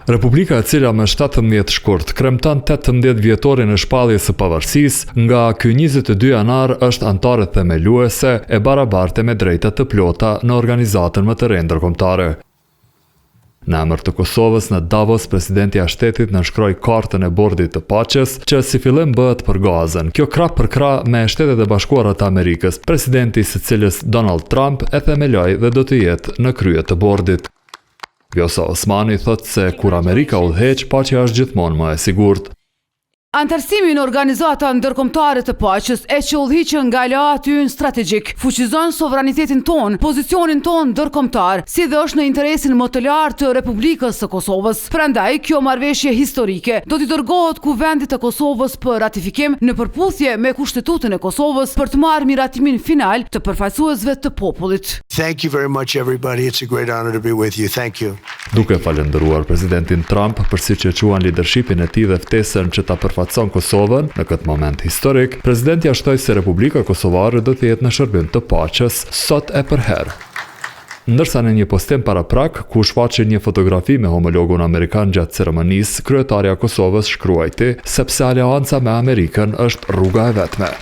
Republika e cila me 17 shkurt kremton 18 vjetorin e shpalljes së pavarësisë, nga ky 22 janar është antare themeluese e barabartë me drejta të plota në organizatën më të re ndërkombëtare. Në emër të Kosovës në Davos, presidenti i shtetit nënshkroi kartën e bordit të paqes, që si fillim bëhet përgazën. Kjo krah për krah me Shtetet e Bashkuara të Amerikës, presidenti së cilës Donald Trump e themeloi dhe do të jetë në krye të bordit. Vjosa Osmani thotë se kur Amerika udhëheq, paqja është gjithmonë më e sigurt. Antarësimi në organizata ndërkombëtare të paqes e që udhëhiqën nga aleati ynë strategjik, fuqizon sovranitetin ton, pozicionin ton ndërkombëtar, si dhe është në interesin më të lartë të Republikës së Kosovës. Prandaj, kjo marrëveshje historike do t'i dërgohet Kuvendit të Kosovës për ratifikim në përputhje me Kushtetutën e Kosovës për të marrë miratimin final të përfaqësuesve të popullit. Thank you very much everybody. It's a great honor to be with you. Thank you. Duke falendëruar presidentin Trump për siç e quan leadershipin e tij dhe ftesën që ta përfaqëson Kosovën në këtë moment historik, presidenti jashtoi se Republika Kosovare do të jetë në shërbim të paqes sot e përherë. Ndërsa në një postim para prak, ku shfaqej një fotografi me homologun amerikan gjatë ceremonisë, kryetaria e Kosovës shkruajti sepse aleanca me Amerikën është rruga e vetme.